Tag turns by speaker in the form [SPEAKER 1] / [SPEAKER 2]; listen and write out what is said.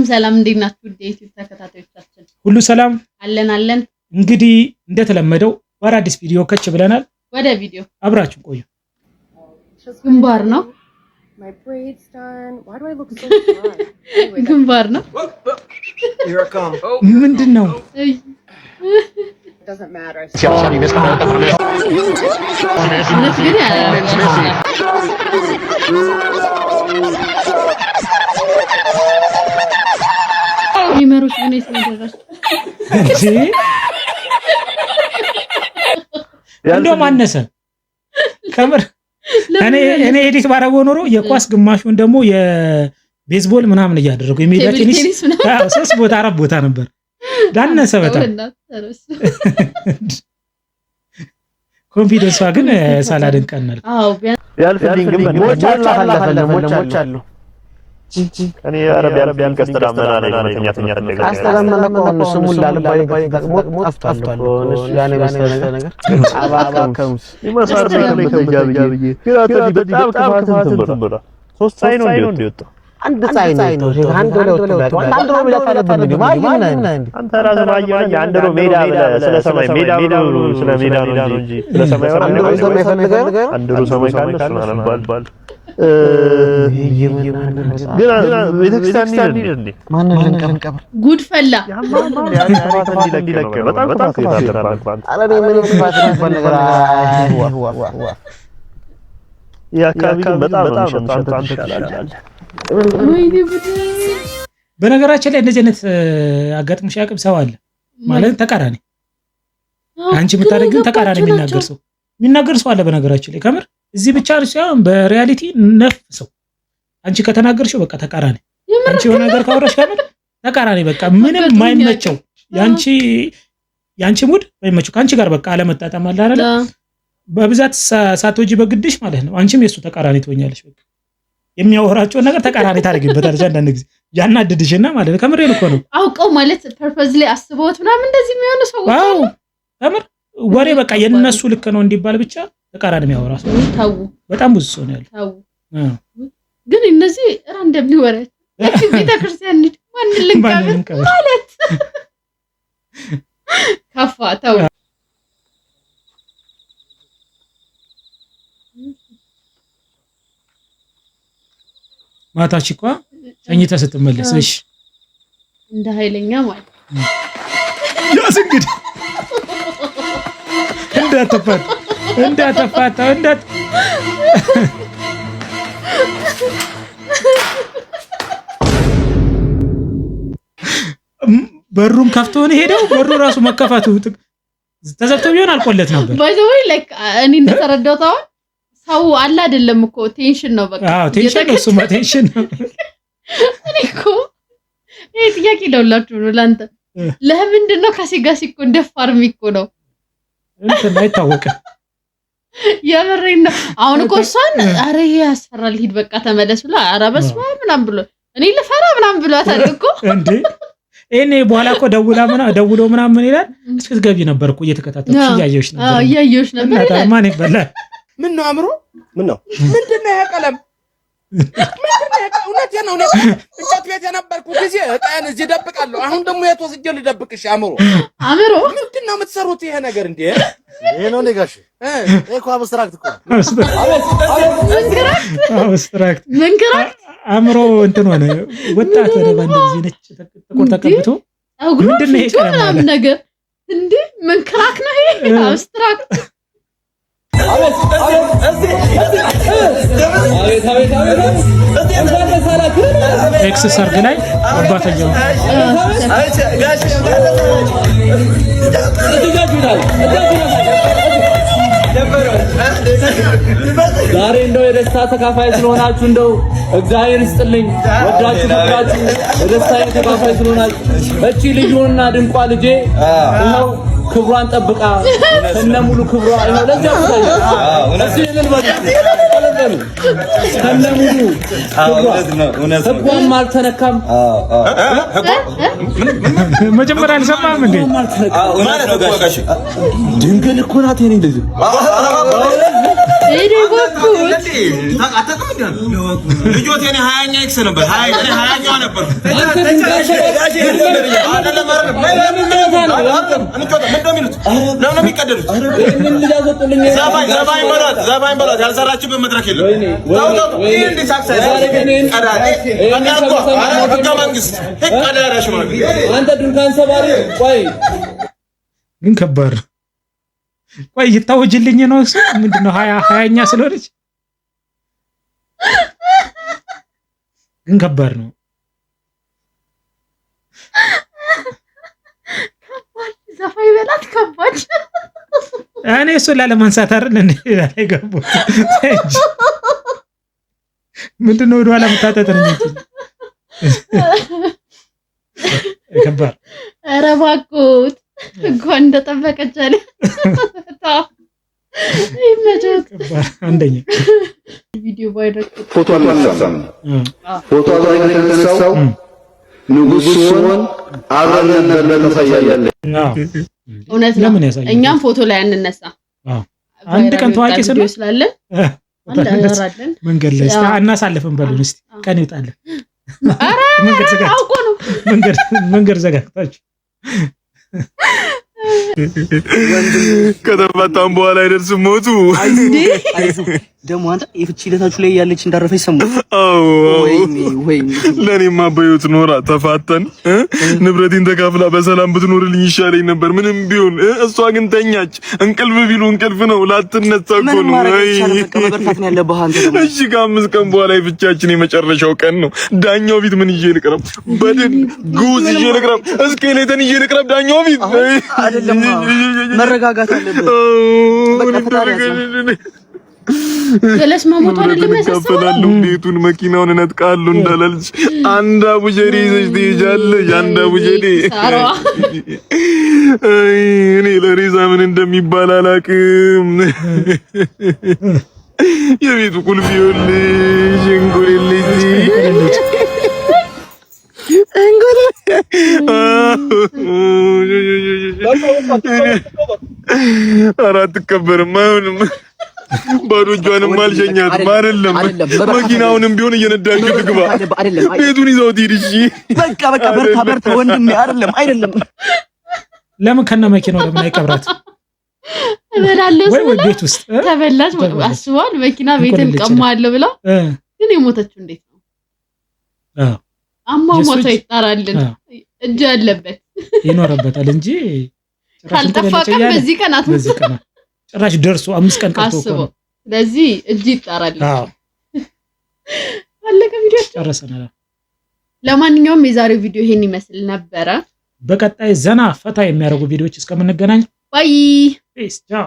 [SPEAKER 1] ሰላም እንዴት ናችሁ? ዩቲዩብ ተከታታዮቻችን
[SPEAKER 2] ሁሉ ሰላም
[SPEAKER 1] አለን።
[SPEAKER 2] እንግዲህ እንደተለመደው በአዲስ ቪዲዮ ከች ብለናል።
[SPEAKER 1] ወደ ቪዲዮ
[SPEAKER 2] አብራችሁ ቆዩ።
[SPEAKER 1] ግንባር ነው ግንባር ነው
[SPEAKER 2] ምንድነው?
[SPEAKER 1] ሚመሮች ምን ይሰራሽ
[SPEAKER 2] እንጂ እንደው ማነሰ ከምር እኔ ኤዲት ባረጎ ኖሮ የኳስ ግማሹን ደግሞ የቤዝቦል ምናምን እያደረጉ የሜዳ ቴኒስ 3 ቦታ 4 ቦታ ነበር ዳነሰ በጣም ኮንፊደንሷ ግን ሳላደንቀናል።
[SPEAKER 1] አዎ
[SPEAKER 3] ያልፍልኝ ግን ሞች አሉ እኔ አረቢያን ከስተዳመና ላይ ማለትኛ ተደረገ
[SPEAKER 4] አስተዳመና ነው ስሙን ላልባይ ሞት አፍቷል ያኔ መሰለ ነገር አባከምስ
[SPEAKER 3] ይመሳሰል ላይ ከጃብዬ ፒራታ በጣም ከፋትን ብላ 3 ሳይ ነው እንደወጣ
[SPEAKER 4] አንድ ሳይ ነው አንድ ነው ሜዳ ታለብኝ ማርግና
[SPEAKER 3] አንተ ራስህ ማየው አንድ ነው ሜዳ ስለ ሰማይ ሜዳ ብሎ ስለ ሜዳ ነው እንጂ ስለ ሰማይ ወራ አንድ ነው ሰማይ ካለ ስለማን ባል ግን ቤተክርስቲያን እንዴ ማን ልንቀብር
[SPEAKER 1] ጉድ ፈላ
[SPEAKER 3] በጣም
[SPEAKER 4] አላኔ ምንም ፋት ነገር
[SPEAKER 3] ያካቢ በጣም ተሻላል።
[SPEAKER 2] በነገራችን ላይ እንደዚህ አይነት አጋጥሞሽ ያቅም ሰው አለ ማለት ተቃራኒ አንቺ የምታደርጊው ተቃራኒ የሚናገር ሰው አለ። በነገራችን ላይ ከምር እዚህ ብቻ ሳይሆን በሪያሊቲ ነፍ ሰው አንቺ ከተናገርሽው በቃ ተቃራኒ አንቺ የሆነ ነገር ካወራሽ ከምር ተቃራኒ በቃ ምንም ማይመቸው ያንቺ ሙድ ማይመቸው ካንቺ ጋር በቃ አለመጣጣም አለ አይደል? በብዛት ሳትወጂ በግድሽ ማለት ነው አንቺም የሱ ተቃራኒ ትሆኛለሽ። በቃ የሚያወራቸው ነገር ተቃራኒ ታደርጊበታለሽ። አንዳንድ ጊዜ ያናድድሽና ማለት ነው ከምሬን እኮ ነው
[SPEAKER 1] አውቀው ማለት ፐርፐዝሊ አስበውት ምናምን እንደዚህ የሚሆኑ ሰው
[SPEAKER 2] ዋው ከምር ወሬ በቃ የነሱ ልክ ነው እንዲባል ብቻ ተቃራኒ የሚያወራ ሰው
[SPEAKER 1] ታው
[SPEAKER 2] በጣም ብዙ ሰው ነው ያለው።
[SPEAKER 1] ታው ግን እነዚህ ራንደም ሊወራ ቤተክርስቲያን ማን ልንቀበል ማለት ካፋ ታው
[SPEAKER 2] ማታች እኮ ሸኝታ ስትመለስ እሺ
[SPEAKER 1] እንደ ኃይለኛ ማለት
[SPEAKER 2] ያስ እንግዲህ እንዳተፋታ በሩን ከፍቶ ነው ሄደው በሩ ራሱ መከፋቱ ተዘግቶ ቢሆን አልቆለት ነበር።
[SPEAKER 1] ባይ ዘ ወይ ላይክ እኔ እንደተረዳሁት አሁን ሰው አለ አይደለም እኮ ቴንሽን ነው በቃ
[SPEAKER 2] ቴንሽን ነው እሱማ ቴንሽን ነው።
[SPEAKER 1] እኔ እኮ ይሄ ጥያቄ ለሁላችሁ ነው ላንተ ለምንድን ነው ካሲጋሲ እኮ እንደፋርም እኮ ነው
[SPEAKER 2] እንትን አይታወቅም።
[SPEAKER 1] የምሬን ነው። አሁን እኮ እሷን አረ ይሄ ያስፈራል ሂድ በቃ ተመለስ ብላ አረ በስመ አብ ምናምን ብሎ እኔ ልፈራ ምናምን ብሏታል እኮ እንዴ
[SPEAKER 2] እኔ በኋላ እኮ ደውሎ ምናምን ይላል እስክትገቢ ነበር እኮ እየተከታተልኩሽ
[SPEAKER 1] እያየሁሽ ነበር
[SPEAKER 2] ማን ይበላል
[SPEAKER 5] ምን ነው አምሮ ምን ነው ምንድነው ያቀለም እውነቴን ነው እንጨት ቤት የነበርኩ ጊዜ እጣን እዚህ ደብቃለሁ። አሁን ደግሞ የተወስጄ ልደብቅሽ አምሮ ምንድነው የምትሰሩት ይሄ ነገር እንዴ?
[SPEAKER 3] ይሄ ነው ነጋሽ እኮ አብስትራክት እኮ
[SPEAKER 2] አብስትራክት አምሮ እንትን ሆነ ወጣት ወደ ባንድ ጊዜ ነች ጥቁር ተቀብቶ ምንድነው ይሄ ቀለም
[SPEAKER 1] ነገር እንዴ መንክራክ ነው ይሄ አብስትራክት ኤክስ ሰርግ ላይ አባተኛው
[SPEAKER 6] ዛሬ እንደው የደስታ ተካፋይ ስለሆናችሁ እንደው እግዚአብሔር ይስጥልኝ። ወዳችሁ ፍቅራችሁ የደስታዬ ተካፋይ ስለሆናችሁ እቺ ልዩና ድንቋ ልጄ ነው ክብሯን ጠብቃ ከነሙሉ ክብሯ ነው ለዚያ እሺ ከነሙሉ ህጓም አልተነካም።
[SPEAKER 2] መጀመሪያ አልሰማህም እንዴ?
[SPEAKER 6] ማለት ነው ጋሽ ድንግል እኮ ናት የኔ ልጅ
[SPEAKER 7] ልጆት የኔ 20ኛ ኤክስ ነበር 20ኛው ነበር ዘባኝ በሏት ያልሰራችበት መድረክ የለም ህገ መንግስት
[SPEAKER 6] አንተ ድንካን ሰባሪ ቆይ
[SPEAKER 2] ግን ከባድ ቆይ ይታወጅልኝ ነው እሱ ምንድነው 20ኛ ስለሆነች ግን ከባድ ነው
[SPEAKER 1] ዘፋኝ በላት ከባድ
[SPEAKER 2] እኔ እሱ ላለማንሳት አይደል እንዴ ላይ ገቡ ምንድነው ወደ ኋላ መታጠጥኝ ከባድ
[SPEAKER 1] ኧረ እባክዎት እንኳን እንደጠበቀች አለ ይመቸት
[SPEAKER 2] አንደኛ
[SPEAKER 1] ቪዲዮ ባይደክ
[SPEAKER 8] ፎቶ አልተነሳም ፎቶ አልተነሳው ንጉሱን አብረን ነበር ተሳያያለ
[SPEAKER 1] እውነት ነው እኛም ፎቶ ላይ አንነሳ
[SPEAKER 2] አንድ ቀን ታዋቂ
[SPEAKER 1] ስላለ አንደራለን
[SPEAKER 2] መንገድ ላይ እናሳልፈን በሉን እስቲ ቀን ይውጣለን
[SPEAKER 1] አረ አውቆ ነው
[SPEAKER 2] መንገድ ዘጋግታችሁ
[SPEAKER 7] ከተፈታም በኋላ አይደርስም ሞቱ
[SPEAKER 4] ደሞ አንተ የፍቺ ለታችሁ ላይ ያለች እንዳረፈች ሰማሁ ወይኔ
[SPEAKER 7] ለኔማ በህይወት ኖራ ተፋተን ንብረቴን ተካፍላ በሰላም ብትኖርልኝ ይሻለኝ ነበር ምንም ቢሆን እሷ ግን ተኛች እንቅልፍ ቢሉ እንቅልፍ ነው ላትነሳ እኮ ነው እሺ ከ5 ቀን በኋላ የፍቻችን የመጨረሻው ቀን ነው ዳኛው ፊት ምን ይዤ ልቅረብ በድን ጉዝ ይዤ ልቅረብ እስኬሌተን ይዤ ልቅረብ ዳኛው ፊት
[SPEAKER 4] አይደለም መረጋጋት አለበት በቃ ፈጣሪ
[SPEAKER 1] ገለስ ማሞት አይደለም ያሳሰበው
[SPEAKER 7] ቤቱን መኪናውን እነጥቃለሁ እንዳላልሽ አንድ አቡጀሪ ይዘሽ ትሄጃለሽ አንድ አቡጀሪ እኔ ለሬዛ ምን እንደሚባል አላውቅም የቤቱ ቁልፍ ይኸውልሽ እንጉልልሽ አራት ከበርማ አይሆንም ባዶ እጇንም አልሸኛትም አይደለም መኪናውንም ቢሆን እየነዳች ትግባ ቤቱን ይዘው ትሂድ እሺ
[SPEAKER 4] በቃ በርታ ወንድሜ አይደለም
[SPEAKER 2] ለምን ከነ መኪናው ለምን አይቀብራት
[SPEAKER 1] እበላለሁ
[SPEAKER 2] ወይ ቤት ውስጥ
[SPEAKER 1] ተበላች አስቧል መኪና ቤትን ቀማለሁ ብላ ግን የሞተችው እንዴት ነው አሟሟቷ ይጣራልን እጅ ያለበት
[SPEAKER 2] ይኖርበታል እንጂ
[SPEAKER 1] ካልጠፋ ቀን በዚህ ቀናት
[SPEAKER 2] ጭራሽ ደርሶ 5 ቀን ቀርቶ እኮ ነው
[SPEAKER 1] ስለዚህ እጅ ይጣራልን አለቀ ቪዲዮ
[SPEAKER 2] ጨረሰናል
[SPEAKER 1] ለማንኛውም የዛሬው ቪዲዮ ይሄን ይመስል ነበረ
[SPEAKER 2] በቀጣይ ዘና ፈታ የሚያደርጉ ቪዲዮዎች እስከምንገናኝ
[SPEAKER 1] ባይ
[SPEAKER 2] ፒስ ቻው